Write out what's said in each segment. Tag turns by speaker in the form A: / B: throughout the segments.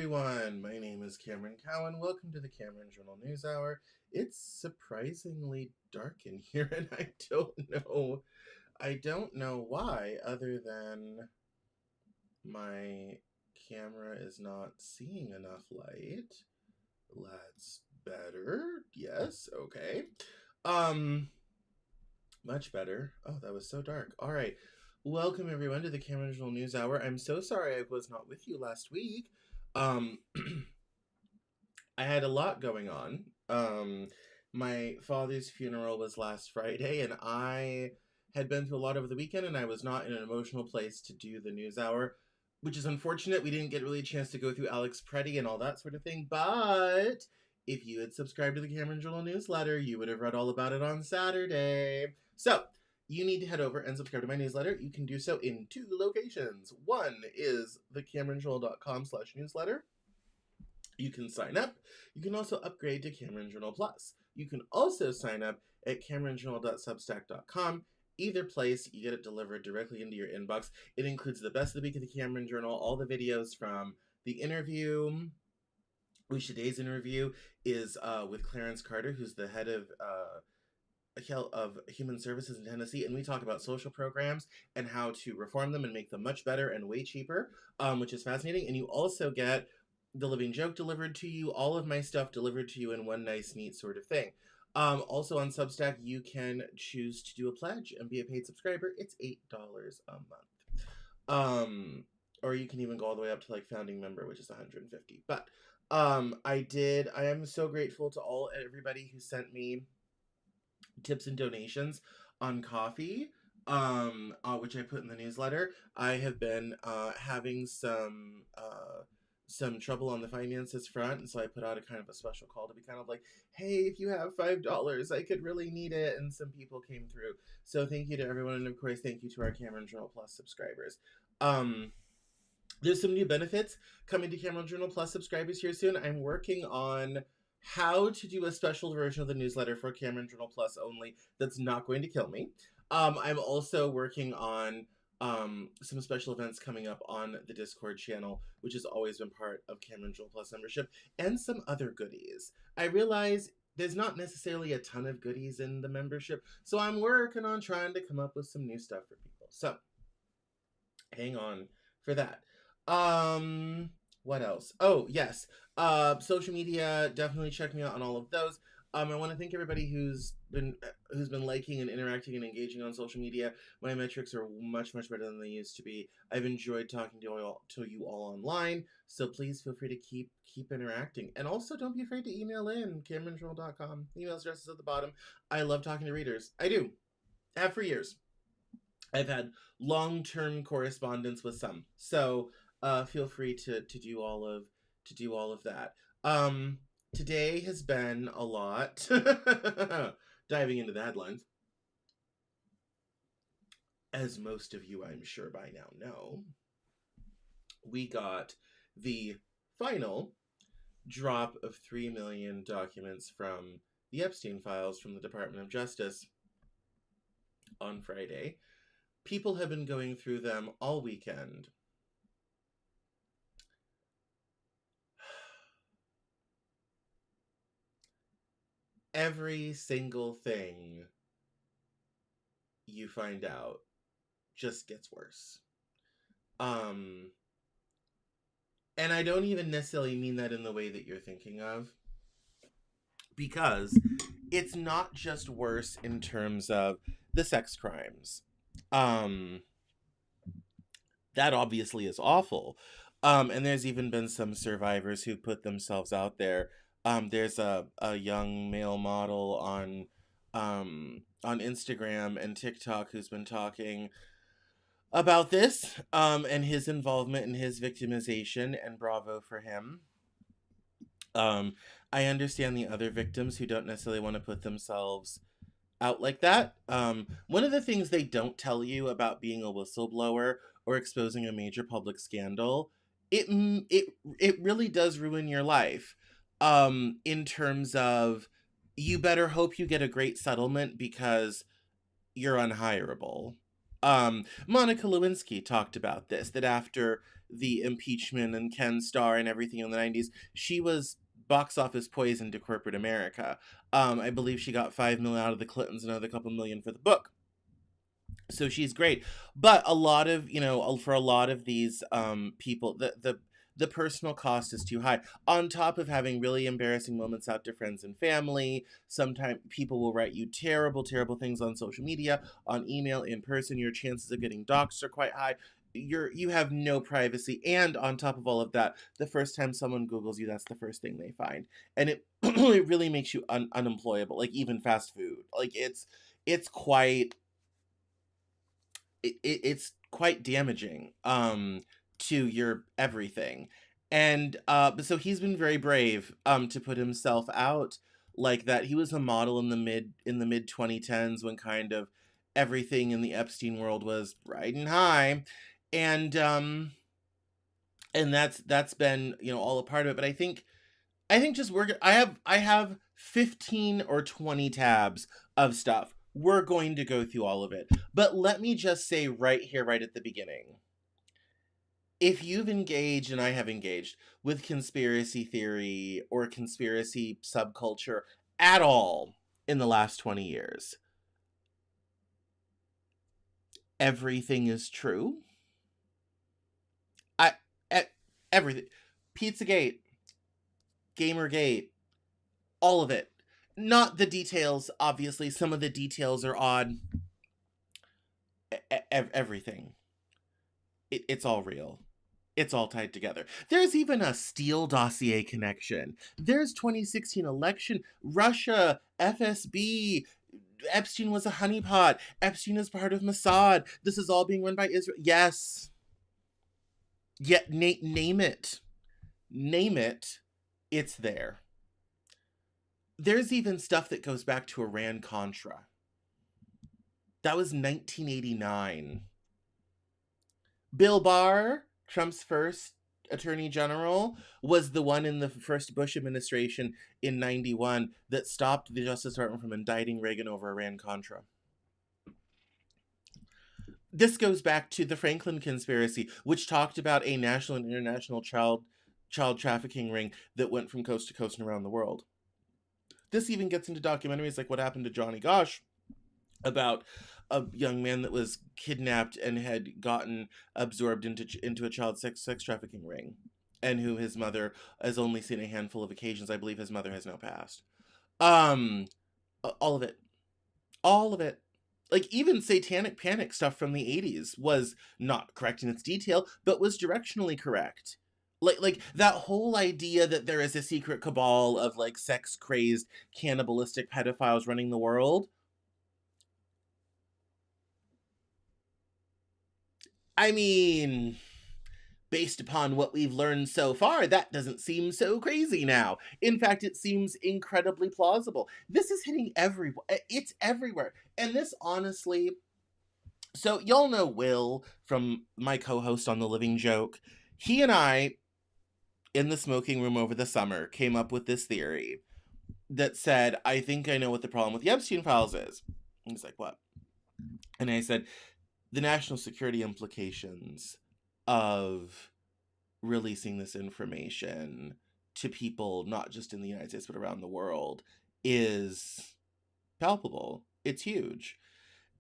A: everyone, my name is Cameron Cowan. Welcome to the Cameron Journal News Hour. It's surprisingly dark in here and I don't know why, other than my camera is not seeing enough light. That's better. Yes, okay. Much better. Oh, that was so dark. All right. Welcome everyone to the Cameron Journal News Hour. I'm so sorry I was not with you last week. Um I had a lot going on. My father's funeral was last Friday, and I had been through a lot over the weekend, and I was not in an emotional place to do the news hour, which is unfortunate. We didn't get really a chance to go through Alex Preddy and all that sort of thing, but if you had subscribed to the Cameron Journal newsletter, you would have read all about it on Saturday. So, you need to head over and subscribe to my newsletter. You can do so in two locations. One is thecameronjournal.com/newsletter. You can sign up. You can also upgrade to Cameron Journal Plus. You can also sign up at cameronjournal.substack.com. Either place, you get it delivered directly into your inbox. It includes the best of the week of the Cameron Journal, all the videos from the interview. Today's interview is with Clarence Carter, who's the head of Human Services in Tennessee, and we talk about social programs and how to reform them and make them much better and way cheaper, which is fascinating. And you also get the Living Joke delivered to you, all of my stuff delivered to you in one nice, neat sort of thing. Also on Substack, you can choose to do a pledge and be a paid subscriber. It's $8 a month. Or you can even go all the way up to like founding member, which is $150. But I am so grateful to everybody who sent me tips and donations on coffee, which I put in the newsletter. I have been having some trouble on the finances front, and so I put out a kind of a special call to be kind of like, hey, if you have $5, I could really need it, and some people came through. So thank you to everyone, and of course thank you to our Cameron Journal Plus subscribers. There's some new benefits coming to Cameron Journal Plus subscribers here soon. I'm working on how to do a special version of the newsletter for Cameron Journal Plus only that's not going to kill me. I'm also working on some special events coming up on the Discord channel, which has always been part of Cameron Journal Plus membership, and some other goodies. I realize there's not necessarily a ton of goodies in the membership, so I'm working on trying to come up with some new stuff for people. So, hang on for that. What else? Oh, yes. Social media, definitely check me out on all of those. I want to thank everybody who's been liking and interacting and engaging on social media. My metrics are much better than they used to be. I've enjoyed talking to you all online, so please feel free to keep interacting. And also, don't be afraid to email in cameronjournal.com. Email address is at the bottom. I love talking to readers. I do. I have for years. I've had long-term correspondence with some, so feel free to do all of that. Today has been a lot. Diving into the headlines, as most of you, I'm sure by now know, we got the final drop of 3 million documents from the Epstein files from the Department of Justice on Friday. People have been going through them all weekend. Every single thing you find out just gets worse. And I don't even necessarily mean that in the way that you're thinking of, because it's not just worse in terms of the sex crimes. That obviously is awful. And there's even been some survivors who put themselves out there. There's a young male model on Instagram and TikTok who's been talking about this, and his involvement and his victimization, and bravo for him. I understand the other victims who don't necessarily want to put themselves out like that. One of the things they don't tell you about being a whistleblower or exposing a major public scandal, it really does ruin your life. In terms of, you better hope you get a great settlement because you're unhireable. Monica Lewinsky talked about this, that after the impeachment and Ken Starr and everything in the 90s, she was box office poison to corporate America. I believe she got 5 million out of the Clintons, another couple million for the book. So she's great, but a lot of, for a lot of these people, the personal cost is too high, on top of having really embarrassing moments out to friends and family. Sometimes people will write you terrible things on social media, on email, in person. Your chances of getting doxxed are quite high. You have no privacy, and on top of all of that, the first time someone Googles you, that's the first thing they find, and it it really makes you unemployable. Like even fast food, like it's quite it's quite damaging to your everything. And so he's been very brave to put himself out like that. He was a model in the mid 2010s, when kind of everything in the Epstein world was riding high. And that's been, all a part of it. But I think just I have 15 or 20 tabs of stuff. We're going to go through all of it. But let me just say right here, right at the beginning, if you've engaged, and I have engaged, with conspiracy theory or conspiracy subculture at all in the last 20 years, everything is true. I e- Everything. Pizzagate, Gamergate, all of it. Not the details, obviously. Some of the details are odd. Everything. It's all real. It's all tied together. There's even a Steele dossier connection. There's 2016 election, Russia, FSB. Epstein was a honeypot. Epstein is part of Mossad. This is all being run by Israel. Yes. Yet, name it. Name it. It's there. There's even stuff that goes back to Iran-Contra. That was 1989. Bill Barr, Trump's first attorney general, was the one in the first Bush administration in 91 that stopped the Justice Department from indicting Reagan over Iran-Contra. This goes back to the Franklin conspiracy, which talked about a national and international child trafficking ring that went from coast to coast and around the world. This even gets into documentaries like What Happened to Johnny Gosh, about a young man that was kidnapped and had gotten absorbed into a child sex trafficking ring, and who his mother has only seen a handful of occasions. I believe his mother has now passed. All of it. All of it. Like, even Satanic Panic stuff from the 80s was not correct in its detail, but was directionally correct. Like that whole idea that there is a secret cabal of, like, sex-crazed, cannibalistic pedophiles running the world. I mean, based upon what we've learned so far, that doesn't seem so crazy now. In fact, it seems incredibly plausible. This is hitting everywhere. It's everywhere. And this, honestly... So, y'all know Will from my co-host on The Living Joke. He and I, in the smoking room over the summer, came up with this theory that said, I think I know what the problem with the Epstein files is. And he's like, what? And I said, the national security implications of releasing this information to people, not just in the United States, but around the world, is palpable. It's huge.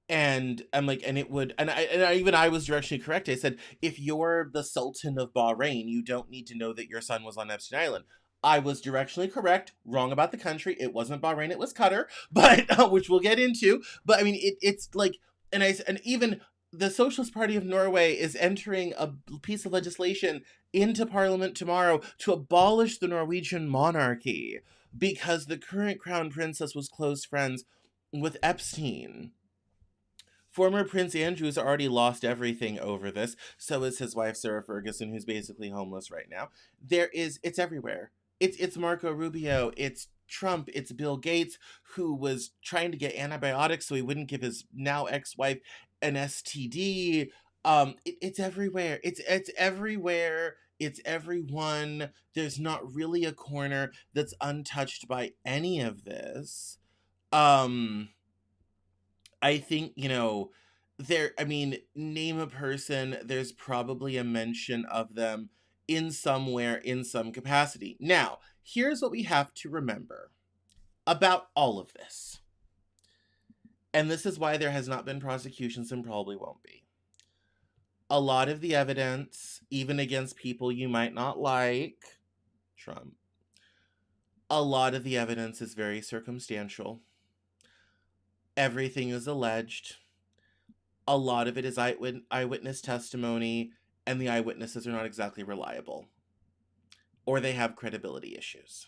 A: And I'm like, and it would, and I was directionally correct. I said, if you're the Sultan of Bahrain, you don't need to know that your son was on Epstein Island. I was directionally correct, wrong about the country. It wasn't Bahrain, it was Qatar, but which we'll get into. But I mean, it's like, and even the Socialist Party of Norway is entering a piece of legislation into Parliament tomorrow to abolish the Norwegian monarchy because the current crown princess was close friends with Epstein. Former Prince Andrew has already lost everything over this. So is his wife, Sarah Ferguson, who's basically homeless right now. It's everywhere. It's Marco Rubio, it's Trump, it's Bill Gates, who was trying to get antibiotics so he wouldn't give his now ex-wife an STD. It's everywhere. It's everywhere. It's everyone. There's not really a corner that's untouched by any of this. I think, I mean, name a person, there's probably a mention of them in somewhere, in some capacity. Now, here's what we have to remember about all of this. And this is why there has not been prosecutions and probably won't be. A lot of the evidence, even against people you might not like, Trump, a lot of the evidence is very circumstantial. Everything is alleged. A lot of it is eyewitness testimony, and the eyewitnesses are not exactly reliable, or they have credibility issues.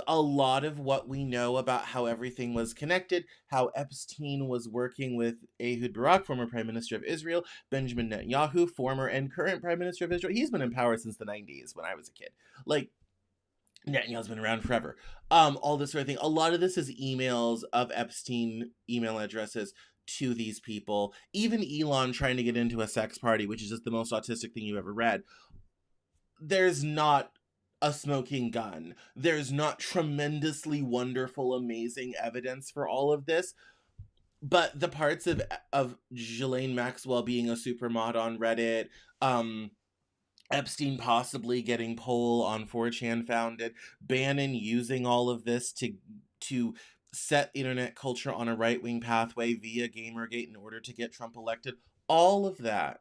A: A lot of what we know about how everything was connected, how Epstein was working with Ehud Barak, former Prime Minister of Israel, Benjamin Netanyahu, former and current Prime Minister of Israel. He's been in power since the 90s when I was a kid. Like, Netanyahu's been around forever. All this sort of thing. A lot of this is emails of Epstein email addresses to these people. Even Elon trying to get into a sex party, which is just the most autistic thing you've ever read. There's not a smoking gun. There's not tremendously wonderful, amazing evidence for all of this. But the parts of Ghislaine Maxwell being a supermod on Reddit, Epstein possibly getting poll on 4chan founded, Bannon using all of this to set internet culture on a right-wing pathway via Gamergate in order to get Trump elected. All of that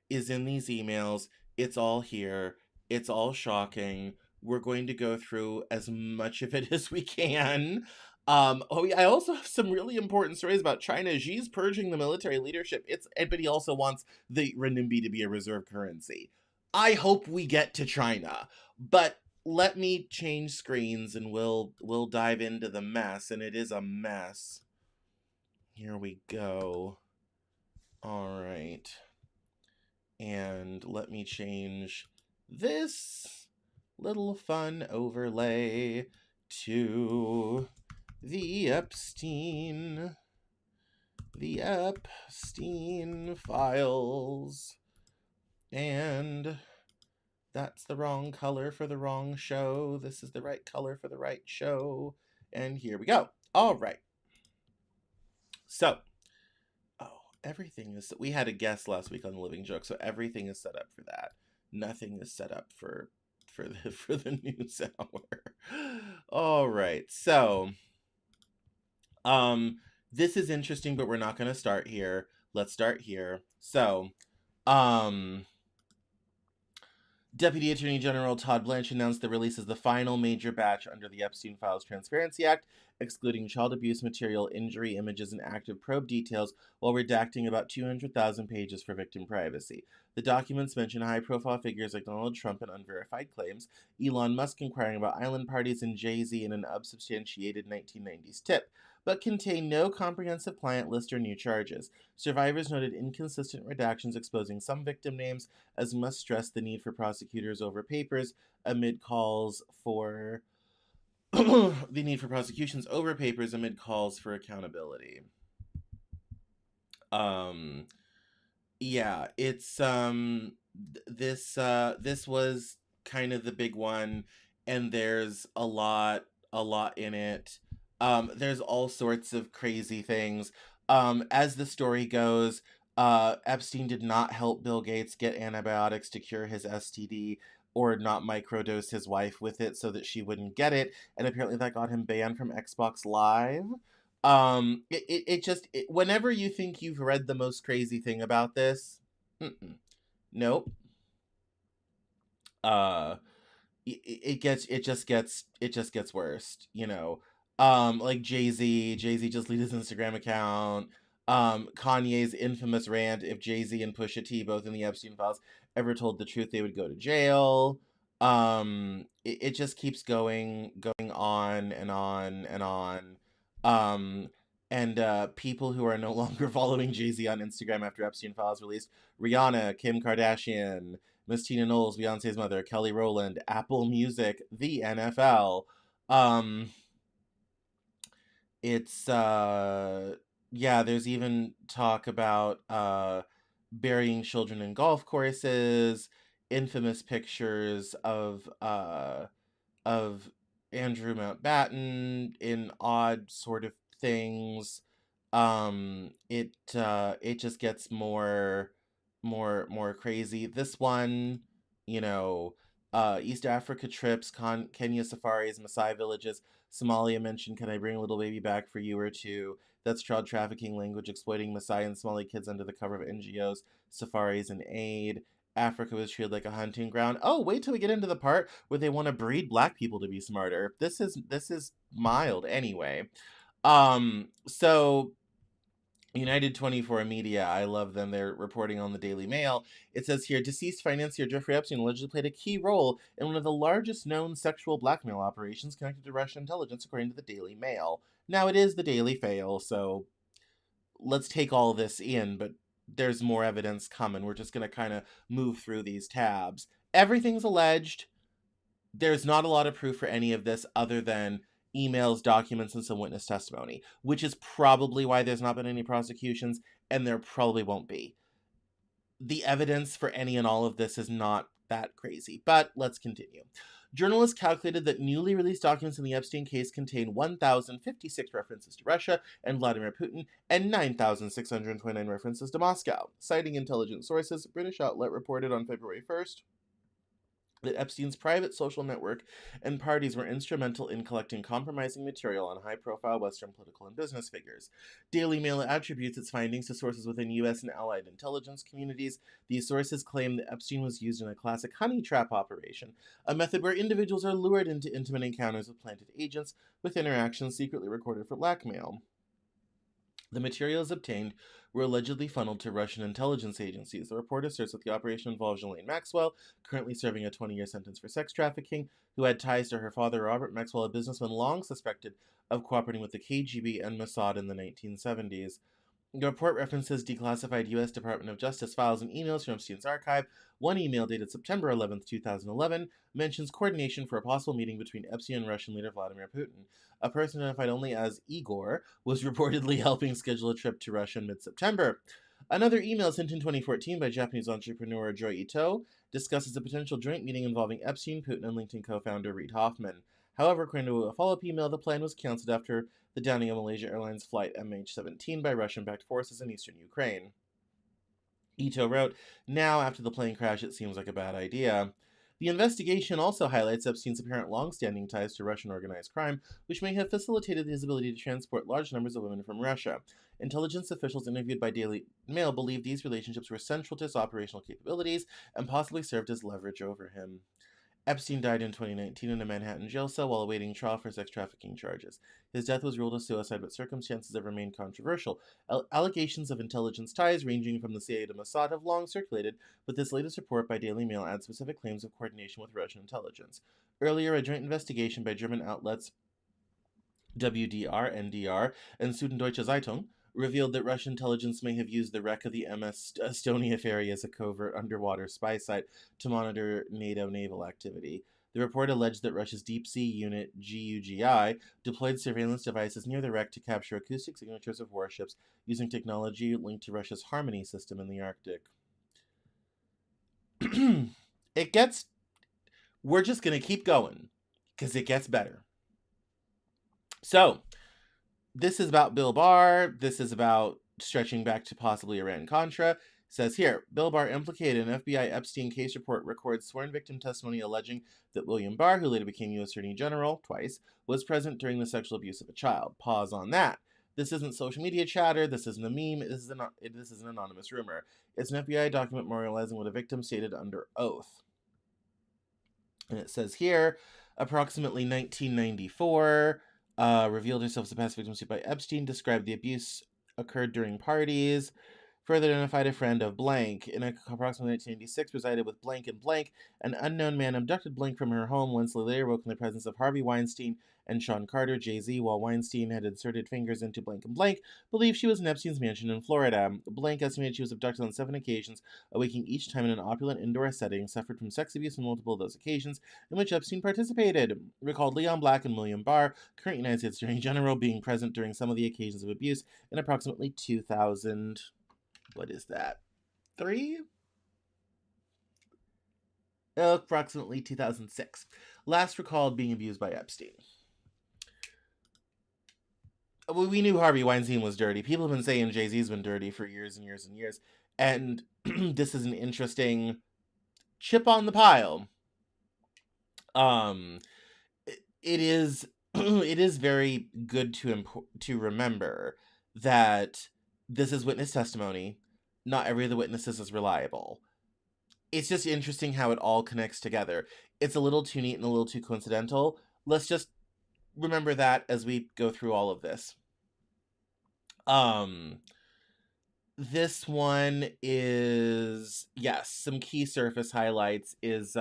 A: is in these emails. It's all here. It's all shocking. We're going to go through as much of it as we can. I also have some really important stories about China. Xi's purging the military leadership. But he also wants the renminbi to be a reserve currency. I hope we get to China, but let me change screens and we'll dive into the mess, and it is a mess. Here we go. All right. And let me change this little fun overlay to the Epstein files. And that's the wrong color for the wrong show. This is the right color for the right show. And here we go. All right. So, everything is... We had a guest last week on The Living Joke, so everything is set up for that. Nothing is set up for the news hour. All right. So, this is interesting, but we're not going to start here. Let's start here. So, Deputy Attorney General Todd Blanche announced the release of the final major batch under the Epstein Files Transparency Act, excluding child abuse material, injury images, and active probe details, while redacting about 200,000 pages for victim privacy. The documents mention high-profile figures like Donald Trump and unverified claims, Elon Musk inquiring about island parties, and Jay-Z in an unsubstantiated 1990s tip, but contain no comprehensive client list or new charges. Survivors noted inconsistent redactions exposing some victim names, as must stress the need for prosecutors over papers amid calls for the need for prosecutions over papers amid calls for accountability. Yeah, it's this was kind of the big one, and there's a lot in it. There's all sorts of crazy things. As the story goes, Epstein did not help Bill Gates get antibiotics to cure his STD, or not microdose his wife with it so that she wouldn't get it, and apparently that got him banned from Xbox Live. Whenever you think you've read the most crazy thing about this, nope. It just gets worse, you know. Like Jay-Z just deleted his Instagram account. Kanye's infamous rant, if Jay-Z and Pusha T, both in the Epstein files, ever told the truth, they would go to jail. It just keeps going on and on and on. And people who are no longer following Jay-Z on Instagram after Epstein files released: Rihanna, Kim Kardashian, Miss Tina Knowles, Beyonce's mother, Kelly Rowland, Apple Music, the NFL. It's yeah, there's even talk about burying children in golf courses, infamous pictures of Andrew Mountbatten in odd sort of things, it just gets more crazy. This one, you know, East Africa trips, Kenya safaris, Maasai villages, Somalia mentioned, can I bring a little baby back for you or two? That's child trafficking, language exploiting Maasai and Somali kids under the cover of NGOs, safaris, and aid. Africa was treated like a hunting ground. Oh, wait till we get into the part where they want to breed black people to be smarter. This is mild anyway. So United 24 Media, I love them. They're reporting on the Daily Mail. It says here, deceased financier Jeffrey Epstein allegedly played a key role in one of the largest known sexual blackmail operations connected to Russian intelligence, according to the Daily Mail. Now, it is the Daily Fail, so let's take all this in, but there's more evidence coming. We're just going to kind of move through these tabs. Everything's alleged. There's not a lot of proof for any of this other than emails, documents, and some witness testimony, which is probably why there's not been any prosecutions, and there probably won't be. The evidence for any and all of this is not that crazy, but let's continue. Journalists calculated that newly released documents in the Epstein case contain 1,056 references to Russia and Vladimir Putin and 9,629 references to Moscow. Citing intelligence sources, a British outlet reported on February 1st that Epstein's private social network and parties were instrumental in collecting compromising material on high-profile Western political and business figures. Daily Mail attributes its findings to sources within U.S. and allied intelligence communities. These sources claim that Epstein was used in a classic honey trap operation, a method where individuals are lured into intimate encounters with planted agents, with interactions secretly recorded for blackmail. The materials obtained were allegedly funneled to Russian intelligence agencies. The report asserts that the operation involved Ghislaine Maxwell, currently serving a 20-year sentence for sex trafficking, who had ties to her father, Robert Maxwell, a businessman long suspected of cooperating with the KGB and Mossad in the 1970s. The report references declassified U.S. Department of Justice files and emails from Epstein's archive. One email dated September 11, 2011, mentions coordination for a possible meeting between Epstein and Russian leader Vladimir Putin. A person identified only as Igor was reportedly helping schedule a trip to Russia in mid-September. Another email sent in 2014 by Japanese entrepreneur Joy Ito discusses a potential joint meeting involving Epstein, Putin, and LinkedIn co-founder Reid Hoffman. However, according to a follow-up email, the plan was canceled after the downing of Malaysia Airlines flight MH17 by Russian-backed forces in eastern Ukraine. Ito wrote, now, after the plane crash, it seems like a bad idea. The investigation also highlights Epstein's apparent long-standing ties to Russian organized crime, which may have facilitated his ability to transport large numbers of women from Russia. Intelligence officials interviewed by Daily Mail believe these relationships were central to his operational capabilities and possibly served as leverage over him. Epstein died in 2019 in a Manhattan jail cell while awaiting trial for sex trafficking charges. His death was ruled a suicide, but circumstances have remained controversial. Allegations of intelligence ties ranging from the CIA to Mossad have long circulated, but this latest report by Daily Mail adds specific claims of coordination with Russian intelligence. Earlier, a joint investigation by German outlets WDR, NDR, and Süddeutsche Zeitung revealed that Russian intelligence may have used the wreck of the MS Estonia ferry as a covert underwater spy site to monitor NATO naval activity. The report alleged that Russia's deep sea unit, GUGI, deployed surveillance devices near the wreck to capture acoustic signatures of warships using technology linked to Russia's Harmony system in the Arctic. We're just going to keep going, because it gets better. So, this is about Bill Barr. This is about stretching back to possibly Iran-Contra. It says here, Bill Barr implicated in FBI Epstein case report records sworn victim testimony alleging that William Barr, who later became U.S. Attorney General twice, was present during the sexual abuse of a child. Pause on that. This isn't social media chatter. This isn't a meme. This is an anonymous rumor. It's an FBI document memorializing what a victim stated under oath. And it says here, approximately 1994... revealed herself as a past victim sued by Epstein, described the abuse occurred during parties, further identified a friend of blank. In approximately 1986, resided with blank and blank. An unknown man abducted blank from her home. Wensley later woke in the presence of Harvey Weinstein and Sean Carter, Jay-Z, while Weinstein had inserted fingers into blank and blank, believed she was in Epstein's mansion in Florida. Blank estimated she was abducted on 7 occasions, awaking each time in an opulent indoor setting, suffered from sex abuse on multiple of those occasions, in which Epstein participated. Recalled Leon Black and William Barr, current United States Attorney General, being present during some of the occasions of abuse in approximately 2000... What is that? 3? Approximately 2006. Last recalled being abused by Epstein. well, we knew Harvey Weinstein was dirty. People have been saying Jay-Z's been dirty for years and years and years. And this is an interesting chip on the pile. Um, it is it is very good to remember that this is witness testimony. Not every of the witnesses is reliable. It's just interesting how it all connects together. It's a little too neat and a little too coincidental. Let's just remember that as we go through all of this. Um, this one is, yes, some key surface highlights is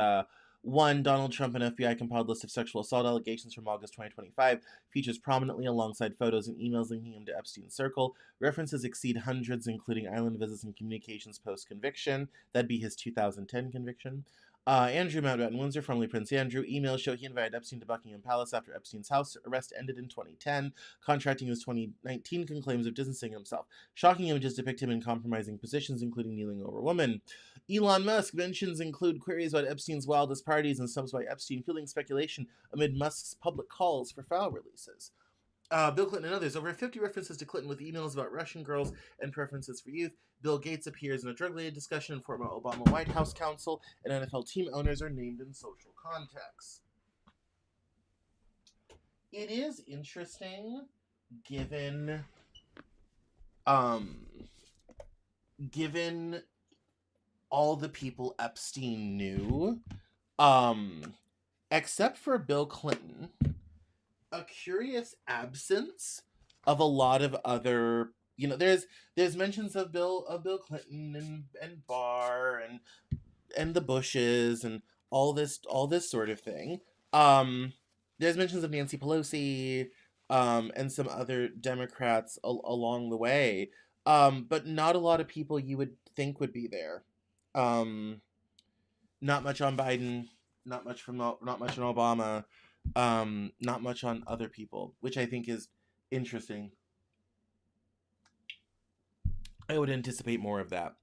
A: one, Donald Trump and FBI compiled list of sexual assault allegations from August 2025 features prominently alongside photos and emails linking him to Epstein's circle. References exceed hundreds, including island visits and communications post conviction. That'd be his 2010 conviction. Andrew Mountbatten Windsor, formerly Prince Andrew, emails show he invited Epstein to Buckingham Palace after Epstein's house arrest ended in 2010, contracting his 2019 claims of distancing himself. Shocking images depict him in compromising positions, including kneeling over women. Elon Musk mentions include queries about Epstein's wildest parties and subs by Epstein, fueling speculation amid Musk's public calls for file releases. Bill Clinton and others. Over 50 references to Clinton with emails about Russian girls and preferences for youth. Bill Gates appears in a drug-related discussion, and former Obama White House counsel and NFL team owners are named in social contexts. It is interesting, given given all the people Epstein knew, except for Bill Clinton, a curious absence of a lot of other, there's mentions of Bill Clinton and Barr and the Bushes and all this sort of thing. There's mentions of Nancy Pelosi and some other Democrats along the way. But not a lot of people you would think would be there. Not much on Biden, not much on Obama, not much on other people, which I think is interesting. I would anticipate more of that.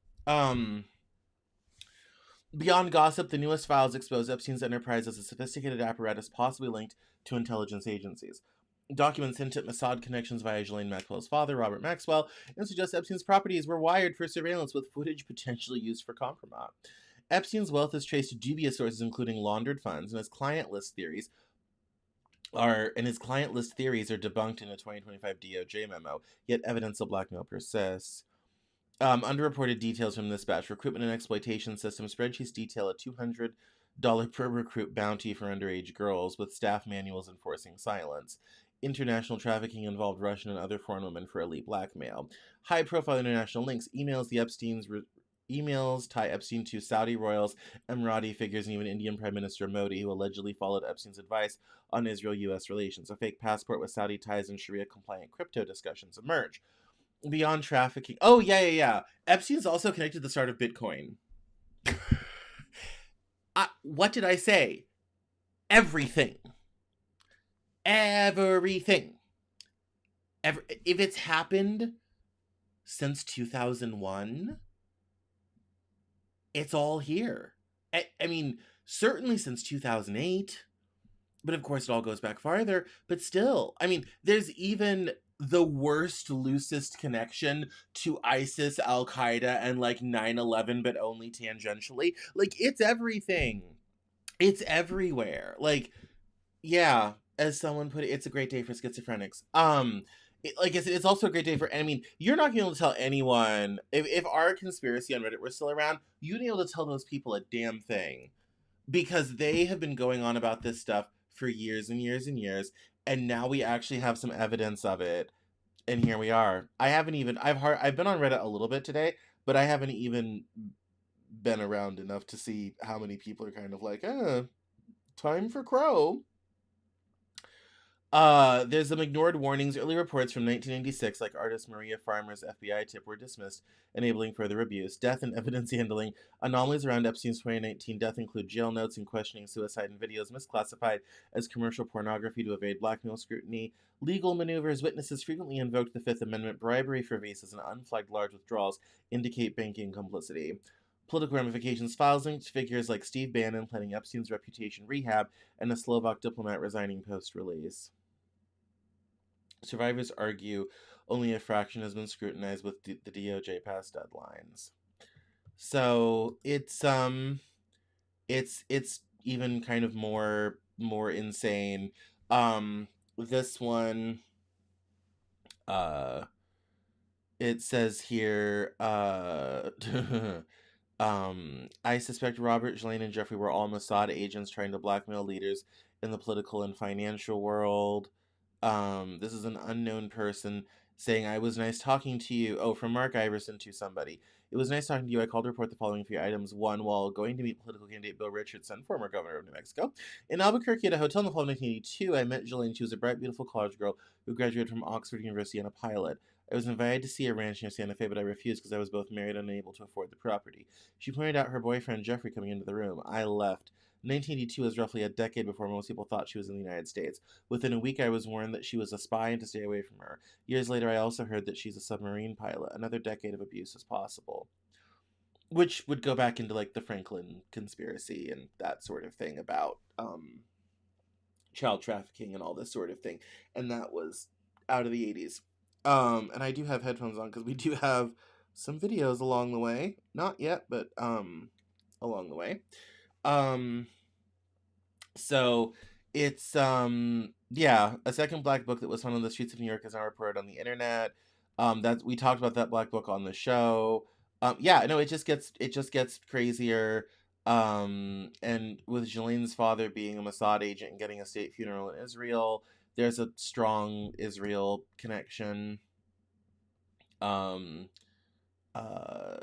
A: Beyond gossip, the newest files expose Epstein's enterprise as a sophisticated apparatus possibly linked to intelligence agencies. Documents hint at Mossad connections via Ghislaine Maxwell's father, Robert Maxwell, and suggest Epstein's properties were wired for surveillance with footage potentially used for compromise. Epstein's wealth is traced to dubious sources, including laundered funds, and his client list theories are debunked in a 2025 DOJ memo, yet evidence of blackmail persists. Underreported details from this batch. Recruitment and exploitation system spreadsheets detail a $200 per recruit bounty for underage girls, with staff manuals enforcing silence. International trafficking involved Russian and other foreign women for elite blackmail. High-profile international links. Emails tie Epstein to Saudi royals, Emirati figures, and even Indian Prime Minister Modi, who allegedly followed Epstein's advice on Israel-U.S. relations. A fake passport with Saudi ties and Sharia-compliant crypto discussions emerge. Beyond trafficking. Oh, yeah. Epstein's also connected to the start of Bitcoin. What did I say? Everything. If it's happened since 2001, it's all here. I mean, certainly since 2008, but of course it all goes back farther. But still, I mean, there's even the worst, loosest connection to ISIS, Al Qaeda, and like 9/11, but only tangentially. Like, it's everything. It's everywhere. Like, yeah, as someone put it, it's a great day for schizophrenics. Like I said, it's also a great day for, I mean, you're not going to be able to tell anyone, if our conspiracy on Reddit were still around, you'd be able to tell those people a damn thing. Because they have been going on about this stuff for years and years and years, and now we actually have some evidence of it, and here we are. I've been on Reddit a little bit today, but I haven't even been around enough to see how many people are kind of like, time for Crow. There's some ignored warnings. Early reports from 1996, like artist Maria Farmer's FBI tip, were dismissed, enabling further abuse. Death and evidence handling. Anomalies around Epstein's 2019 death include jail notes and questioning suicide and videos misclassified as commercial pornography to evade blackmail scrutiny. Legal maneuvers. Witnesses frequently invoked the Fifth Amendment. Bribery for visas and unflagged large withdrawals indicate banking complicity. Political ramifications. Files linked to figures like Steve Bannon planning Epstein's reputation rehab and a Slovak diplomat resigning post-release. Survivors argue only a fraction has been scrutinized with the DOJ past deadlines. So it's even kind of more insane. This one, uh it says here, I suspect Robert, Ghislaine, and Jeffrey were all Mossad agents trying to blackmail leaders in the political and financial world. This is an unknown person saying, I was nice talking to you. Oh, from Mark Iverson to somebody. It was nice talking to you. I called to report the following three items. One, while going to meet political candidate Bill Richardson, former governor of New Mexico, in Albuquerque at a hotel in the fall of 1982, I met Jillian. She was a bright, beautiful college girl who graduated from Oxford University on a pilot. I was invited to see a ranch near Santa Fe, but I refused because I was both married and unable to afford the property. She pointed out her boyfriend Jeffrey coming into the room. I left. 1982 was roughly a decade before most people thought she was in the United States. Within a week, I was warned that she was a spy and to stay away from her. Years later, I also heard that she's a submarine pilot. Another decade of abuse is possible. Which would go back into like the Franklin conspiracy and that sort of thing about child trafficking and all this sort of thing. And that was out of the 80s. And I do have headphones on because we do have some videos along the way. Not yet, but along the way. So it's yeah, a second black book that was found on the streets of New York is now reported on the internet. That we talked about that black book on the show. Yeah, no, it just gets crazier. And with Jalene's father being a Mossad agent and getting a state funeral in Israel, there's a strong Israel connection. Um, uh,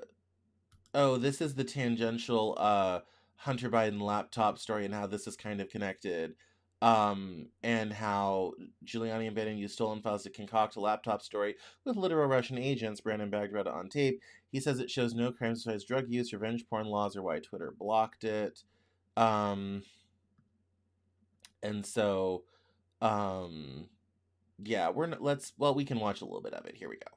A: oh, this is the tangential Hunter Biden laptop story and how this is kind of connected. And how Giuliani and Bannon used stolen files to concoct a laptop story with literal Russian agents. Brandon Bagg read it on tape. He says it shows no crimes besides drug use, revenge porn laws, or why Twitter blocked it. And so, yeah, we can watch a little bit of it. Here we go.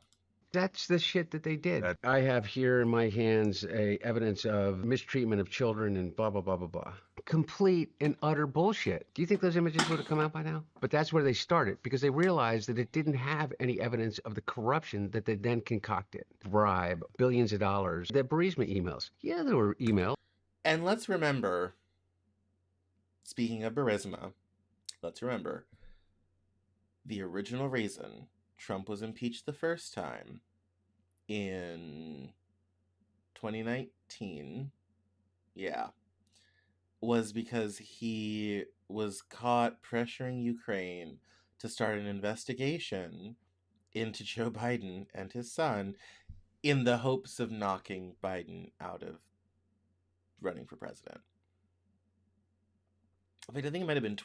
B: That's the shit that they did. I have here in my hands evidence of mistreatment of children and blah, blah, blah, blah, blah. Complete and utter bullshit. Do you think those images would have come out by now? But that's where they started because they realized that it didn't have any evidence of the corruption that they then concocted. Bribe, billions of dollars. The Burisma emails. Yeah, there were emails.
A: And let's remember, speaking of Burisma, let's remember the original reason Trump was impeached the first time in 2019, yeah, was because he was caught pressuring Ukraine to start an investigation into Joe Biden and his son in the hopes of knocking Biden out of running for president. In fact, I think it might have been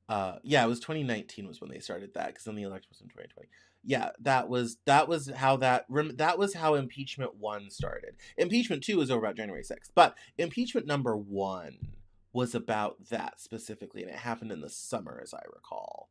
A: it was 2019 was when they started that, because then the election was in 2020. Yeah, that was how impeachment 1 started. Impeachment 2 was over about January 6th, but impeachment number 1 was about that specifically, and it happened in the summer, as I recall.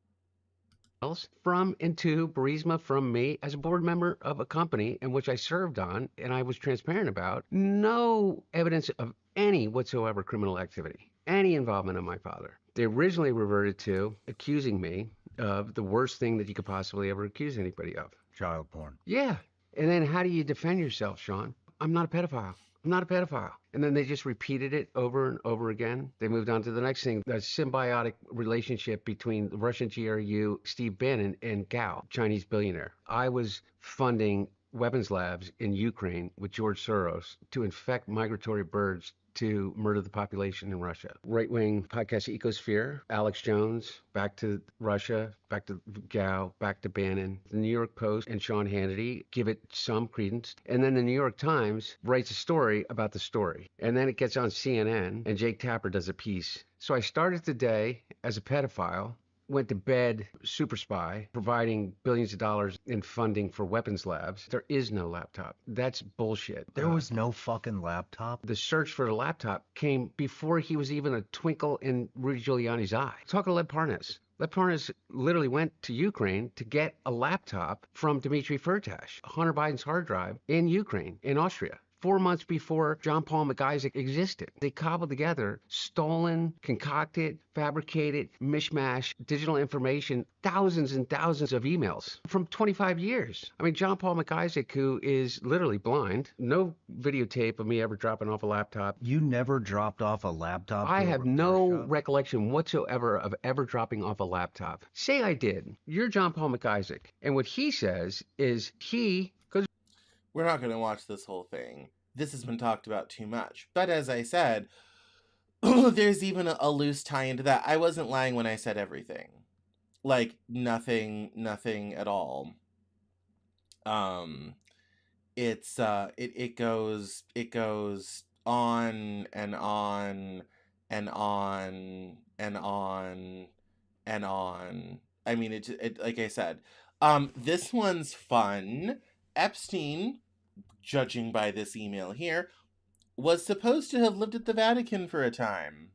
B: From and to Burisma from me as a board member of a company in which I served on and I was transparent about. No evidence of any whatsoever criminal activity, any involvement of my father. They originally reverted to accusing me of the worst thing that you could possibly ever accuse anybody of.
C: Child porn.
B: Yeah. And then how do you defend yourself, Sean? I'm not a pedophile. I'm not a pedophile. And then they just repeated it over and over again. They moved on to the next thing, the symbiotic relationship between the Russian GRU, Steve Bannon, and Gao, Chinese billionaire. I was funding weapons labs in Ukraine with George Soros to infect migratory birds to murder the population in Russia. Right-wing podcast Ecosphere, Alex Jones, back to Russia, back to Gao, back to Bannon. The New York Post and Sean Hannity give it some credence. And then the New York Times writes a story about the story. And then it gets on CNN and Jake Tapper does a piece. So I started the day as a pedophile, went to bed super spy, providing billions of dollars in funding for weapons labs. There is no laptop. That's bullshit.
C: There was no fucking laptop?
B: The search for the laptop came before he was even a twinkle in Rudy Giuliani's eye. Talk to Lev Parnas. Lev Parnas literally went to Ukraine to get a laptop from Dmitry Firtash, Hunter Biden's hard drive in Ukraine, in Austria. 4 months before John Paul McIsaac existed. They cobbled together stolen, concocted, fabricated, mishmash digital information, thousands and thousands of emails from 25 years. I mean, John Paul McIsaac, who is literally blind, no videotape of me ever dropping off a laptop.
C: You never dropped off a laptop
B: I
C: to a
B: have
C: repair
B: no
C: shop?
B: recollection whatsoever of ever dropping off a laptop. Say I did. You're John Paul McIsaac. And what he says is he goes.
A: We're not going to watch this whole thing. This has been talked about too much. But as I said, there's even a loose tie into that. I wasn't lying when I said everything. Like, nothing at all. It goes on and on and on and on and on. I mean, it like I said, this one's fun. Epstein, judging by this email here, was supposed to have lived at the Vatican for a time.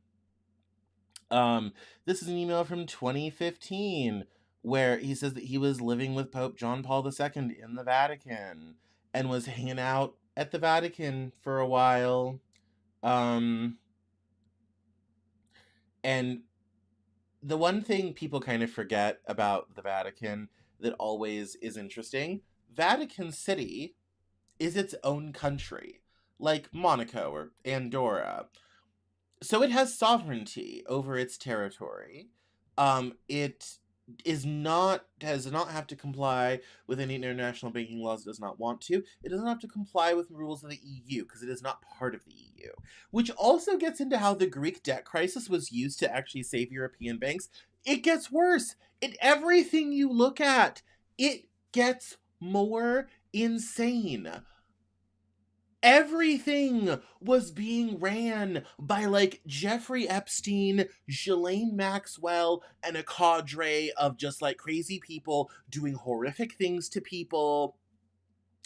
A: This is an email from 2015 where he says that he was living with Pope John Paul II in the Vatican and was hanging out at the Vatican for a while. And the one thing people kind of forget about the Vatican that always is interesting, Vatican City is its own country, like Monaco or Andorra. So it has sovereignty over its territory. It does not have to comply with any international banking laws. It does not want to. It doesn't have to comply with rules of the EU because it is not part of the EU. Which also gets into how the Greek debt crisis was used to actually save European banks. It gets worse. Everything you look at, it gets more insane. Everything was being ran by, like, Jeffrey Epstein, Ghislaine Maxwell, and a cadre of just, like, crazy people doing horrific things to people.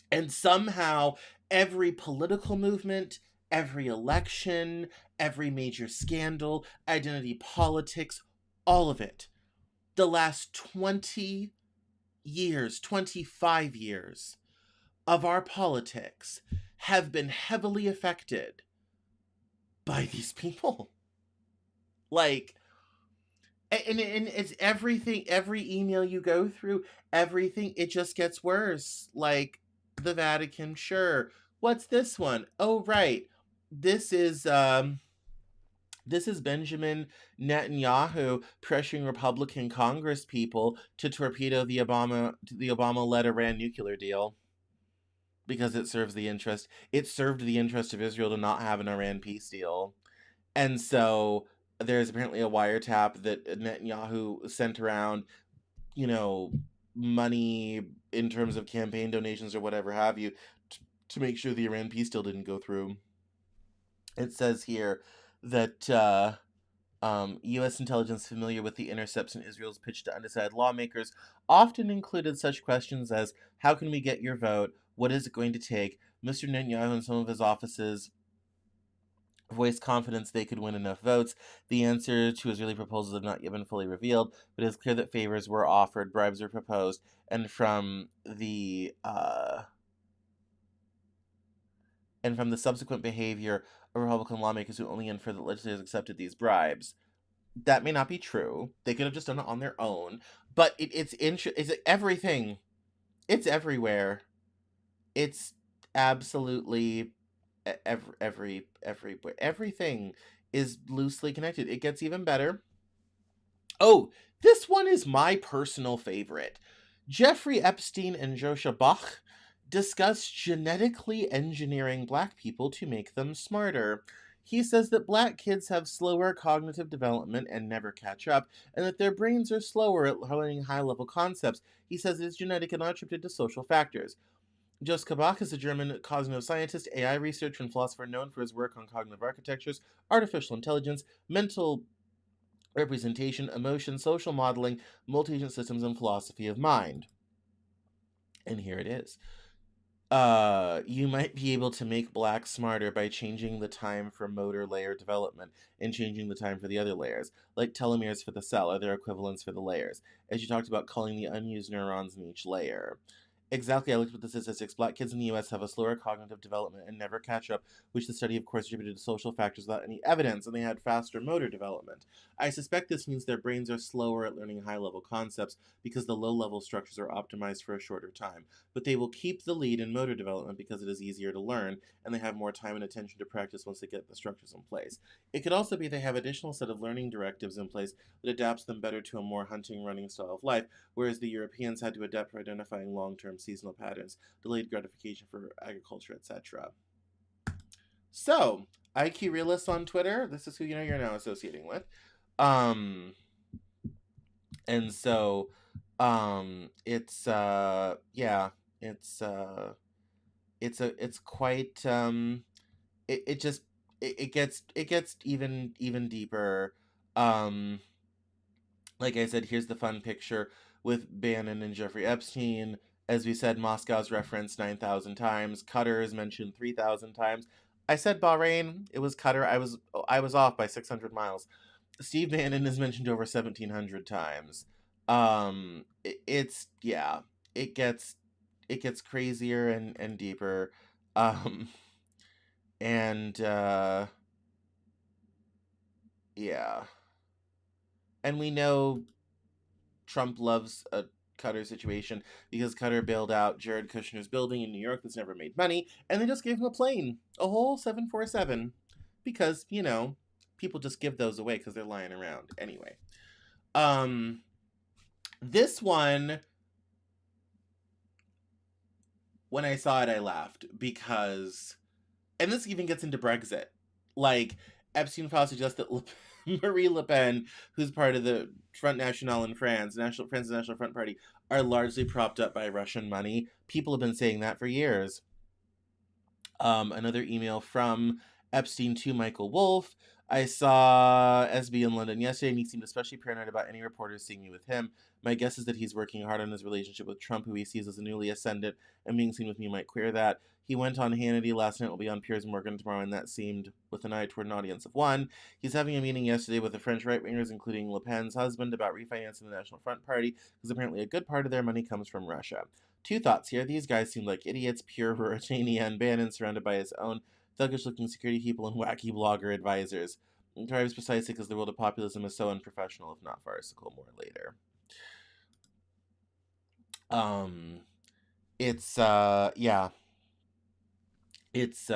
A: And somehow, every political movement, every election, every major scandal, identity politics, all of it, the last 20 years, 25 years of our politics have been heavily affected by these people. Like, and it's everything, every email you go through, everything, it just gets worse. Like, the Vatican, sure. What's this one? Oh, right. This is Benjamin Netanyahu pressuring Republican Congress people to torpedo the Obama-led Iran nuclear deal. Because it served the interest of Israel to not have an Iran peace deal. And so there's apparently a wiretap that Netanyahu sent around, money in terms of campaign donations or whatever have you, to make sure the Iran peace deal didn't go through. It says here that U.S. intelligence familiar with the intercepts in Israel's pitch to undecided lawmakers often included such questions as, how can we get your vote? What is it going to take? Mr. Netanyahu and some of his offices voiced confidence they could win enough votes. The answer to Israeli proposals have not yet been fully revealed, but it is clear that favors were offered, bribes were proposed, and from the subsequent behavior of Republican lawmakers who only infer that legislators accepted these bribes. That may not be true. They could have just done it on their own, but it's everything. It's everywhere. It's absolutely everywhere. Everything is loosely connected. It gets even better. Oh, this one is my personal favorite. Jeffrey Epstein and Joshua Bach discuss genetically engineering Black people to make them smarter. He says that Black kids have slower cognitive development and never catch up, and that their brains are slower at learning high-level concepts. He says it is genetic and not attributed to social factors. Joseph Bach is a German cognitive scientist, AI researcher, and philosopher known for his work on cognitive architectures, artificial intelligence, mental representation, emotion, social modeling, multi-agent systems, and philosophy of mind. And here it is. You might be able to make Black smarter by changing the time for motor layer development and changing the time for the other layers, like telomeres for the cell are their equivalents for the layers, as you talked about culling the unused neurons in each layer. Exactly. I looked at the statistics. Black kids in the U.S. have a slower cognitive development and never catch up, which the study, of course, attributed to social factors without any evidence, and they had faster motor development. I suspect this means their brains are slower at learning high-level concepts because the low-level structures are optimized for a shorter time. But they will keep the lead in motor development because it is easier to learn, and they have more time and attention to practice once they get the structures in place. It could also be they have additional set of learning directives in place that adapts them better to a more hunting running style of life, whereas the Europeans had to adapt for identifying long-term seasonal patterns, delayed gratification for agriculture, etc. So, IQ Realists on Twitter, this is who you're now associating with. And so, it's yeah, it's it's quite it just it gets even deeper. Um, like I said, here's the fun picture with Bannon and Jeffrey Epstein. As we said, Moscow's referenced 9,000 times. Qatar is mentioned 3,000 times. I said Bahrain. It was Qatar. I was off by 600 miles. Steve Bannon is mentioned over 1,700 times. It's yeah. It gets crazier and deeper. Um, and yeah. And we know Trump loves a Qatar situation because Qatar bailed out Jared Kushner's building in New York that's never made money, and they just gave him a plane, a whole 747, because, people just give those away because they're lying around. Anyway. This one, when I saw it, I laughed because, and this even gets into Brexit. Like, Epstein file suggests that Marie Le Pen, who's part of the Front National in France, France's National Front Party, are largely propped up by Russian money. People have been saying that for years. Another email from Epstein to Michael Wolff. I saw SB in London yesterday, and he seemed especially paranoid about any reporters seeing me with him. My guess is that he's working hard on his relationship with Trump, who he sees as a newly ascendant, and being seen with me might queer that. He went on Hannity last night, will be on Piers Morgan tomorrow, and that seemed with an eye toward an audience of one. He's having a meeting yesterday with the French right-wingers, including Le Pen's husband, about refinancing the National Front Party, because apparently a good part of their money comes from Russia. Two thoughts here. These guys seem like idiots, pure Ruritania and Bannon, surrounded by his own thuggish-looking security people and wacky blogger advisors. It thrives precisely because the world of populism is so unprofessional, if not farcical. More later. It's yeah. It's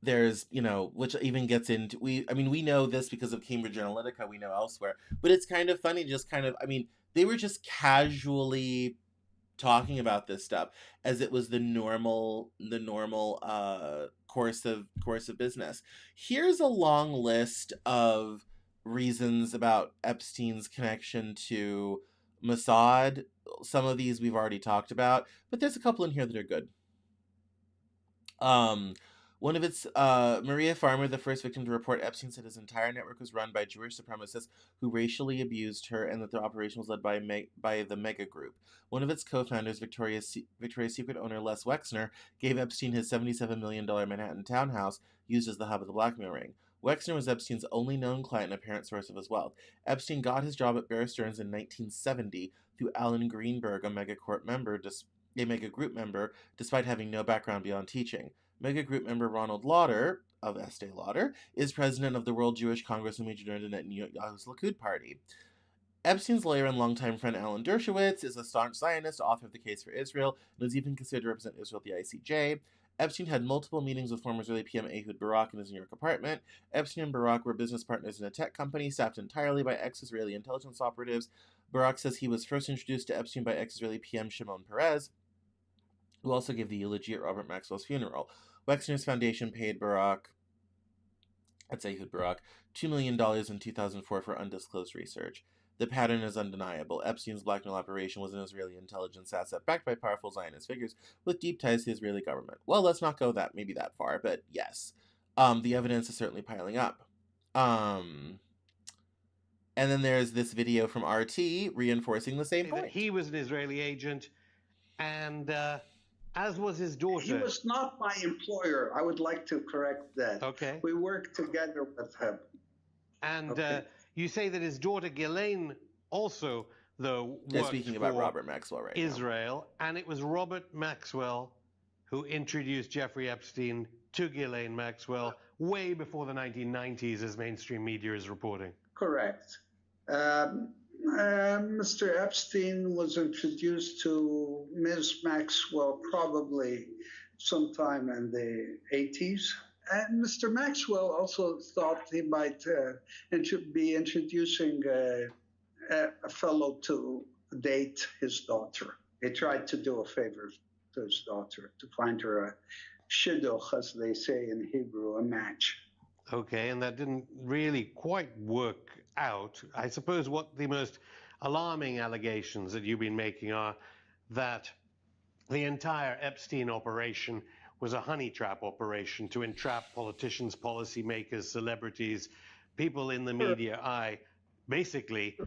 A: there's, which even gets into, we know this because of Cambridge Analytica, we know elsewhere, but it's kind of funny, just kind of, they were just casually talking about this stuff as it was the normal course of business. Here's a long list of reasons about Epstein's connection to Mossad. Some of these we've already talked about, but there's a couple in here that are good. One of its, Maria Farmer, the first victim to report, Epstein said his entire network was run by Jewish supremacists who racially abused her, and that the operation was led by the Mega Group. One of its co-founders, Victoria's Secret owner Les Wexner, gave Epstein his $77 million Manhattan townhouse used as the hub of the blackmail ring. Wexner was Epstein's only known client and apparent source of his wealth. Epstein got his job at Bear Stearns in 1970 through Alan Greenberg, a Mega Group member, despite having no background beyond teaching. Mega Group member Ronald Lauder, of Estee Lauder, is president of the World Jewish Congress and major donor at Netanyahu's Likud party. Epstein's lawyer and longtime friend Alan Dershowitz is a staunch Zionist, author of The Case for Israel, and is even considered to represent Israel at the ICJ. Epstein had multiple meetings with former Israeli PM Ehud Barak in his New York apartment. Epstein and Barak were business partners in a tech company staffed entirely by ex-Israeli intelligence operatives. Barak says he was first introduced to Epstein by ex-Israeli PM Shimon Peres, who also gave the eulogy at Robert Maxwell's funeral. Wexner's foundation paid Barak, that's Ehud Barak, $2 million in 2004 for undisclosed research. The pattern is undeniable. Epstein's blackmail operation was an Israeli intelligence asset backed by powerful Zionist figures with deep ties to the Israeli government. Well, let's not go that far, but yes. The evidence is certainly piling up. And then there's this video from RT reinforcing the same point.
B: He was an Israeli agent, and as was his daughter.
D: He was not my employer. I would like to correct that.
B: Okay.
D: We worked together with him.
B: And you say that his daughter Ghislaine also
E: though,
A: Yeah,
E: worked
A: speaking about
E: for
A: Robert Maxwell right now.
E: Israel, and it was Robert Maxwell who introduced Jeffrey Epstein to Ghislaine Maxwell way before the 1990s, as mainstream media is reporting.
D: Correct. Mr. Epstein was introduced to Ms. Maxwell probably sometime in the 80s. And Mr. Maxwell also thought he might be introducing a fellow to date his daughter. He tried to do a favor to his daughter, to find her a shidduch, as they say in Hebrew, a match.
E: Okay, and that didn't really quite work out. I suppose what the most alarming allegations that you've been making are that the entire Epstein operation was a honey trap operation to entrap politicians, policymakers, celebrities, people in the media eye, basically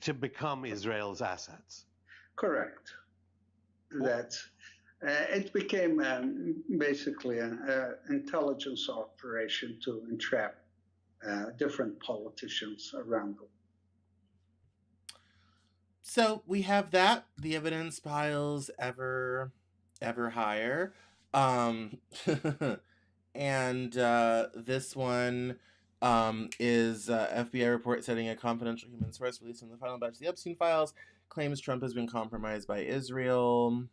E: to become Israel's assets.
D: Correct. That it became basically an intelligence operation to entrap different politicians around the world.
A: So we have that. The evidence piles ever higher. And this one is FBI report citing a confidential human source released from the final batch of the Epstein files claims Trump has been compromised by Israel.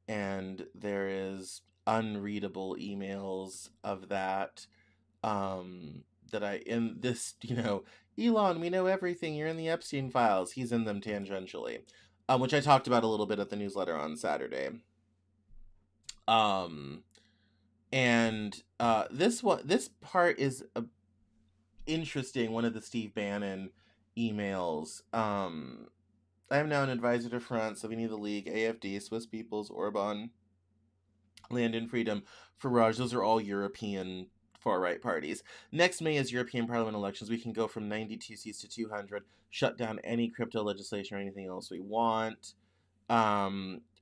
A: And there is unreadable emails of that. That I in this, Elon, we know everything. You're in the Epstein files. He's in them tangentially, which I talked about a little bit at the newsletter on Saturday. And this part is interesting. One of the Steve Bannon emails. I am now an advisor to France, Slovenia, the League, AFD, Swiss Peoples, Orban, Land and Freedom, Farage. Those are all European far-right parties. Next May is European Parliament elections. We can go from 92 seats to 200, shut down any crypto legislation or anything else we want.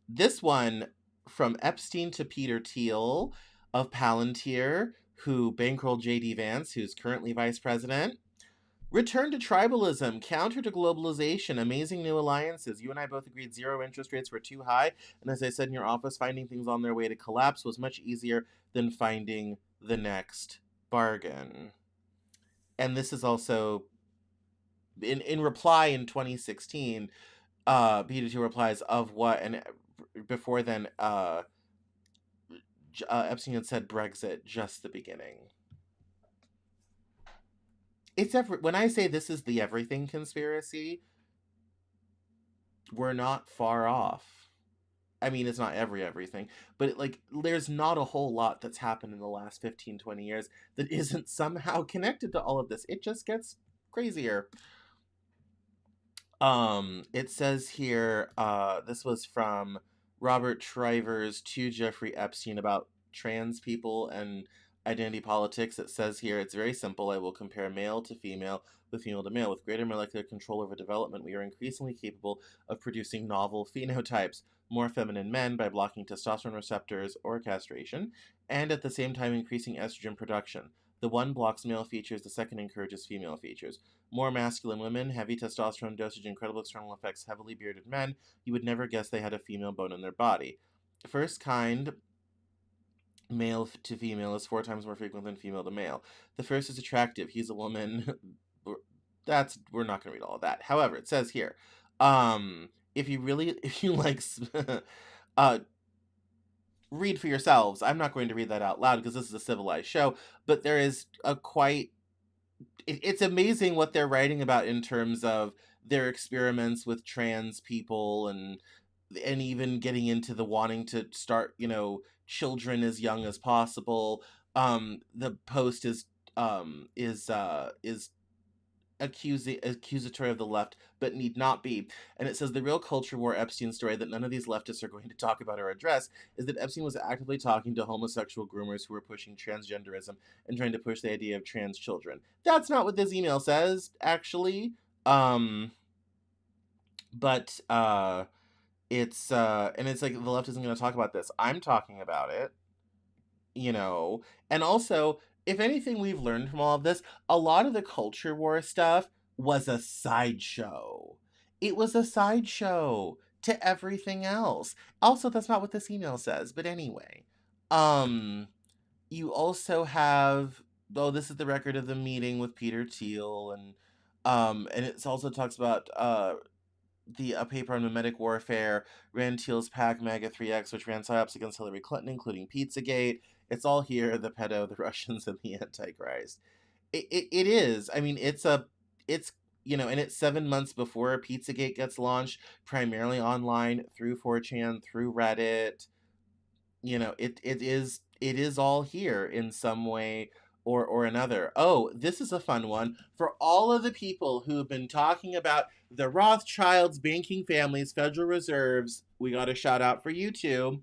A: This one, from Epstein to Peter Thiel of Palantir, who bankrolled J.D. Vance, who's currently vice president. Return to tribalism, counter to globalization, amazing new alliances. You and I both agreed zero interest rates were too high, and as I said in your office, finding things on their way to collapse was much easier than finding the next bargain. And this is also, in reply in 2016, Peter Thiel replies, of what? And before then, Epstein had said Brexit, just the beginning. When I say this is the everything conspiracy, we're not far off. I mean, it's not everything, but there's not a whole lot that's happened in the last 15, 20 years that isn't somehow connected to all of this. It just gets crazier. It says here, this was from Robert Trivers to Jeffrey Epstein about trans people and identity politics. It says here, it's very simple. I will compare male to female with female to male. With greater molecular control over development, we are increasingly capable of producing novel phenotypes, more feminine men by blocking testosterone receptors or castration, and at the same time increasing estrogen production. The one blocks male features, the second encourages female features. More masculine women, heavy testosterone dosage, incredible external effects, heavily bearded men. You would never guess they had a female bone in their body. First kind, male to female, is 4 times more frequent than female to male. The first is attractive. He's a woman. We're not going to read all of that. However, it says here, if you like, read for yourselves. I'm not going to read that out loud because this is a civilized show, but there is it's amazing what they're writing about in terms of their experiments with trans people and even getting into the wanting to start, children as young as possible. The post is accusatory of the left, but need not be. And it says the real culture war Epstein story that none of these leftists are going to talk about or address is that Epstein was actively talking to homosexual groomers who were pushing transgenderism and trying to push the idea of trans children. That's not what this email says, actually. But it's and it's the left isn't going to talk about this. I'm talking about it, and also, if anything we've learned from all of this, a lot of the culture war stuff was a sideshow. It was a sideshow to everything else. Also, that's not what this email says, but anyway. You also have, oh, this is the record of the meeting with Peter Thiel, and it also talks about a paper on mimetic warfare, Rand Thiel's PAC MAGA 3X, which ran psyops against Hillary Clinton, including Pizzagate. It's all here, the pedo, the Russians, and the Antichrist. It is. I mean, it's, and it's 7 months before Pizzagate gets launched, primarily online, through 4chan, through Reddit. It is all here in some way or another. Oh, this is a fun one. For all of the people who have been talking about the Rothschilds, banking families, Federal Reserves, we got a shout out for you too.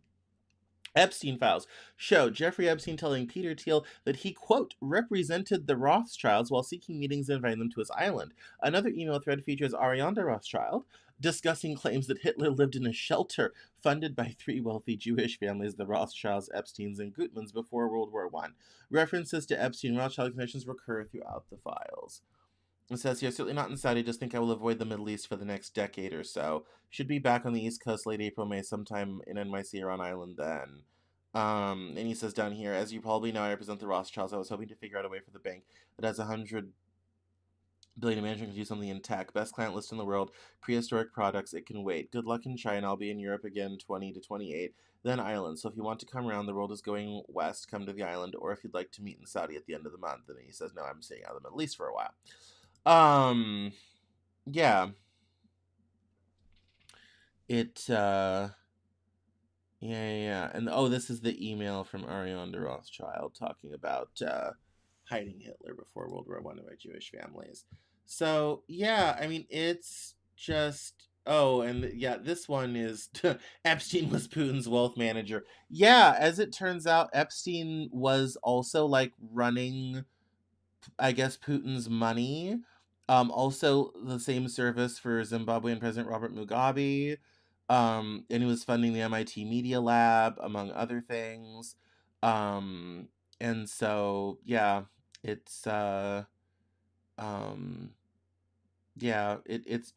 A: Epstein files show Jeffrey Epstein telling Peter Thiel that he, quote, represented the Rothschilds while seeking meetings and inviting them to his island. Another email thread features Ariana Rothschild discussing claims that Hitler lived in a shelter funded by 3 wealthy Jewish families, the Rothschilds, Epsteins, and Gutmans, before World War I. References to Epstein-Rothschild connections recur throughout the files. It says here, certainly not in Saudi, just think I will avoid the Middle East for the next decade or so. Should be back on the East Coast late April, May, sometime in NYC or on island then. And he says down here, as you probably know, I represent the Rothschilds. I was hoping to figure out a way for the bank that has 100 billion in management to do something in tech. Best client list in the world. Prehistoric products. It can wait. Good luck in China. I'll be in Europe again 20 to 28. Then island. So if you want to come around, the world is going west. Come to the island. Or if you'd like to meet in Saudi at the end of the month. And he says, no, I'm staying out of the Middle East for a while. Yeah. Yeah. And oh, this is the email from Ariana Rothschild talking about hiding Hitler before World War I by Jewish families. So, yeah, I mean, it's just, oh, and yeah, this one is Epstein was Putin's wealth manager. Yeah, as it turns out, Epstein was also like running, I guess, Putin's money. Also the same service for Zimbabwean President Robert Mugabe. And he was funding the MIT Media Lab, among other things. And so, yeah, it's,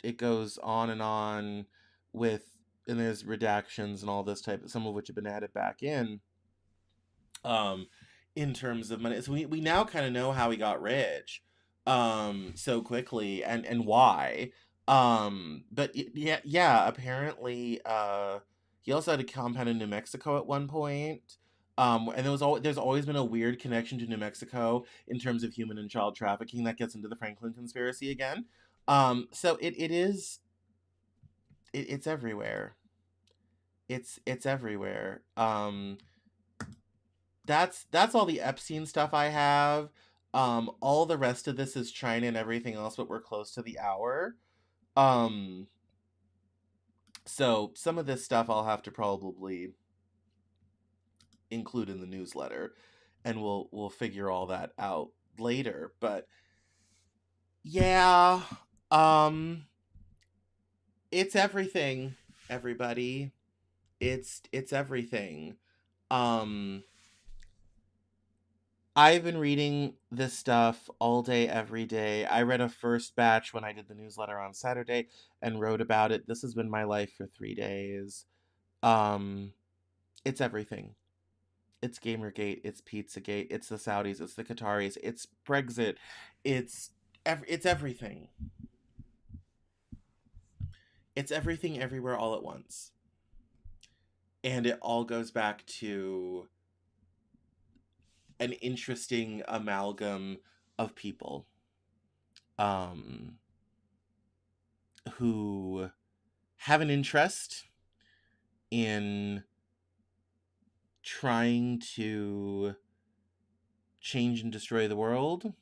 A: it goes on and on with, and there's redactions and all this type, some of which have been added back um, in terms of money. So we now kind of know how he got rich, so quickly and why. But yeah, apparently, he also had a compound in New Mexico at one point. And there's always been a weird connection to New Mexico in terms of human and child trafficking that gets into the Franklin conspiracy again. So it's everywhere. It's everywhere. That's all the Epstein stuff I have. All the rest of this is China and everything else, but we're close to the hour. So some of this stuff I'll have to probably include in the newsletter, and we'll figure all that out later. But yeah, it's everything, everybody. It's everything. I've been reading this stuff all day, every day. I read a first batch when I did the newsletter on Saturday and wrote about it. This has been my life for 3 days. It's everything. It's Gamergate, it's Pizzagate, it's the Saudis, it's the Qataris, it's Brexit, it's everything. It's everything everywhere all at once. And it all goes back to an interesting amalgam of people who have an interest in trying to change and destroy the world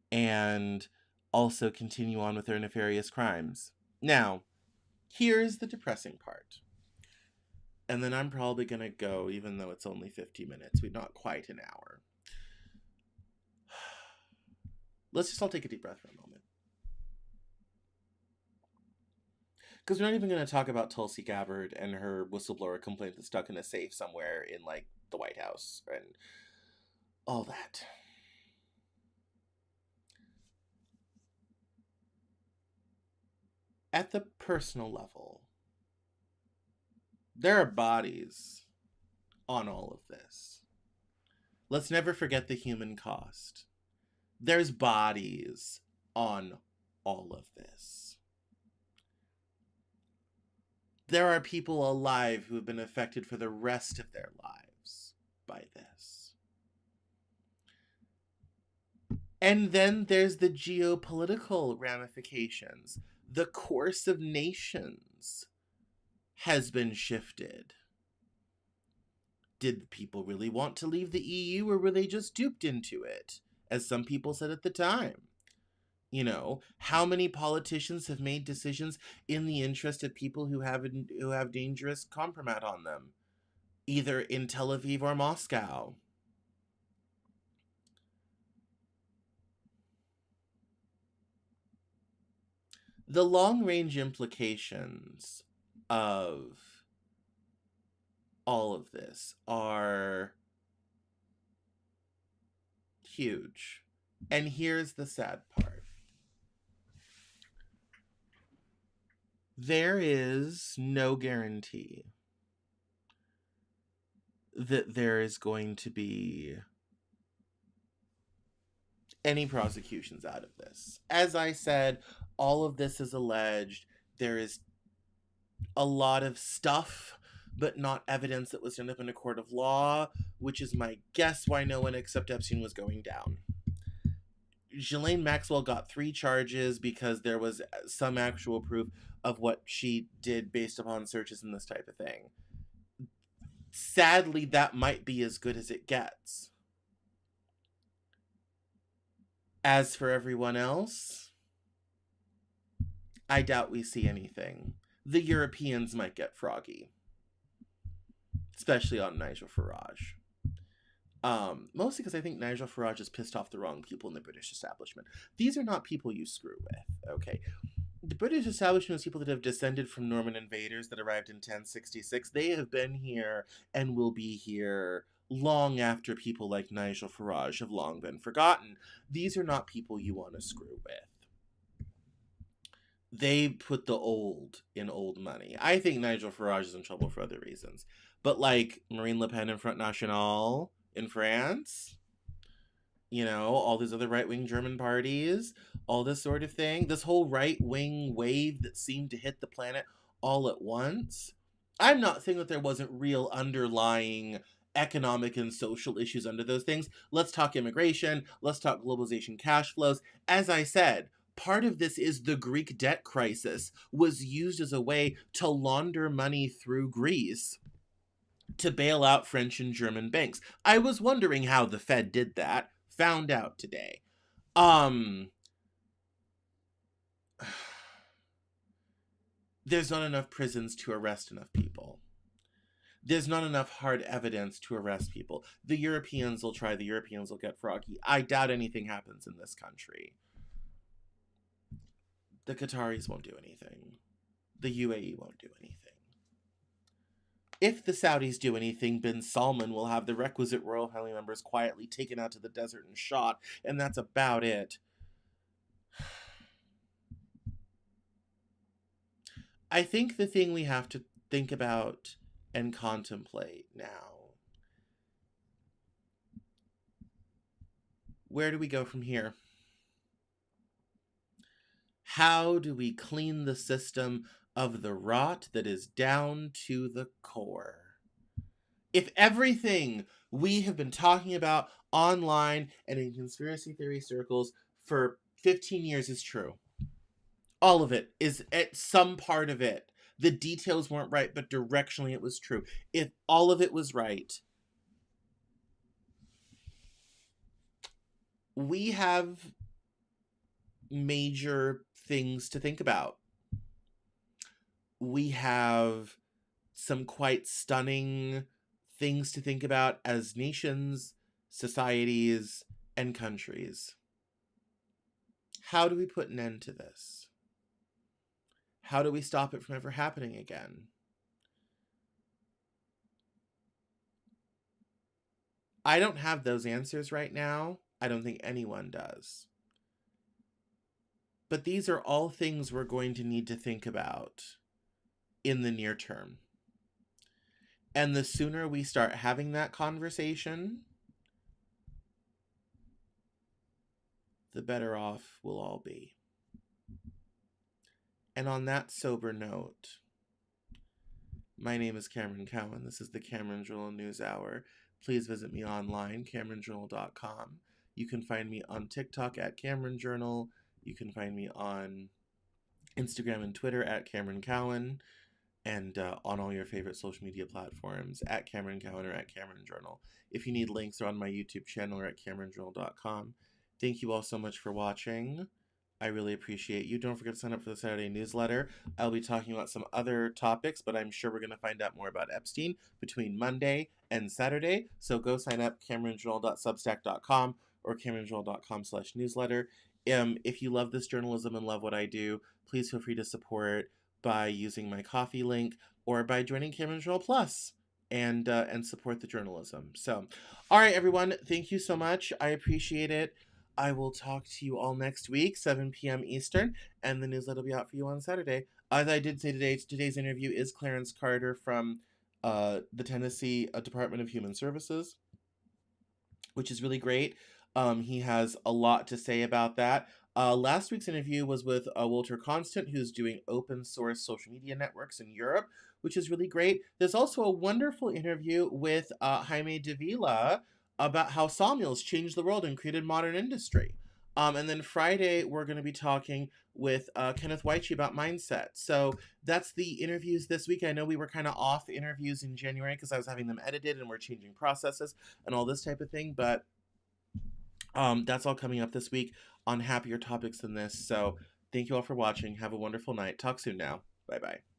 A: and also continue on with their nefarious crimes. Now, here's the depressing part. And then I'm probably going to go, even though it's only 50 minutes. We're not quite an hour. Let's just all take a deep breath for a moment. Because we're not even going to talk about Tulsi Gabbard and her whistleblower complaint that's stuck in a safe somewhere in, like, the White House and all that. at the personal level, there are bodies on all of this. Let's never forget the human cost. There's bodies on all of this. There are people alive who have been affected for the rest of their lives by this. And then there's the geopolitical ramifications. The course of nations has been shifted. Did people really want to leave the EU, or were they just duped into it, as some people said at the time? You know, how many politicians have made decisions in the interest of people who have dangerous compromat on them, either in Tel Aviv or Moscow? The long-range implications of all of this are huge. And here's the sad part. There is no guarantee that there is going to be any prosecutions out of this. As I said, all of this is alleged. There is a lot of stuff, but not evidence that was turned up in a court of law, which is my guess why no one except Epstein was going down. Ghislaine Maxwell got 3 charges because there was some actual proof of what she did based upon searches and this type of thing. Sadly, that might be as good as it gets. As for everyone else, I doubt we see anything. The Europeans might get froggy. Especially on Nigel Farage. Mostly because I think Nigel Farage has pissed off the wrong people in the British establishment. These are not people you screw with, okay? The British establishment is people that have descended from Norman invaders that arrived in 1066. They have been here and will be here long after people like Nigel Farage have long been forgotten. These are not people you want to screw with. They put the old in old money. I think Nigel Farage is in trouble for other reasons. But like Marine Le Pen and Front National in France, you know, all these other right-wing German parties, all this sort of thing, this whole right-wing wave that seemed to hit the planet all at once. I'm not saying that there wasn't real underlying economic and social issues under those things. Let's talk immigration. Let's talk globalization cash flows. As I said, part of this is the Greek debt crisis was used as a way to launder money through Greece to bail out French and German banks. I was wondering how the Fed did that. Found out today. There's not enough prisons to arrest enough people. There's not enough hard evidence to arrest people. The Europeans will try. The Europeans will get froggy. I doubt anything happens in this country. The Qataris won't do anything. The UAE won't do anything. If the Saudis do anything, bin Salman will have the requisite royal family members quietly taken out to the desert and shot, and that's about it. I think the thing we have to think about and contemplate now, where do we go from here? How do we clean the system of the rot that is down to the core? If everything we have been talking about online and in conspiracy theory circles for 15 years is true, all of it is at some part of it. The details weren't right, but directionally it was true. If all of it was right, we have major things to think about. We have some quite stunning things to think about as nations, societies, and countries. How do we put an end to this? How do we stop it from ever happening again? I don't have those answers right now. I don't think anyone does. But these are all things we're going to need to think about in the near term. And the sooner we start having that conversation, the better off we'll all be. And on that sober note, my name is Cameron Cowan. This is the Cameron Journal News Hour. Please visit me online, CameronJournal.com. You can find me on TikTok at Cameron Journal. You can find me on Instagram and Twitter at Cameron Cowan, and on all your favorite social media platforms at Cameron Cowan or at Cameron Journal. If you need links, they're on my YouTube channel or at CameronJournal.com. Thank you all so much for watching. I really appreciate you. Don't forget to sign up for the Saturday newsletter. I'll be talking about some other topics, but I'm sure we're going to find out more about Epstein between Monday and Saturday. So go sign up, CameronJournal.substack.com or CameronJournal.com/newsletter. If you love this journalism and love what I do, please feel free to support by using my Coffee link or by joining Cameron Journal Plus and support the journalism. So, all right, everyone, thank you so much. I appreciate it. I will talk to you all next week, 7 p.m. Eastern, and the newsletter will be out for you on Saturday. As I did say today, today's interview is Clarence Carter from the Tennessee Department of Human Services, which is really great. He has a lot to say about that. Last week's interview was with Walter Constant, who's doing open source social media networks in Europe, which is really great. There's also a wonderful interview with Jaime Davila about how sawmills changed the world and created modern industry. And then Friday, we're going to be talking with Kenneth Weiche about mindset. So that's the interviews this week. I know we were kind of off interviews in January because I was having them edited and we're changing processes and all this type of thing, but that's all coming up this week on happier topics than this. So thank you all for watching. Have a wonderful night. Talk soon now. Bye-bye.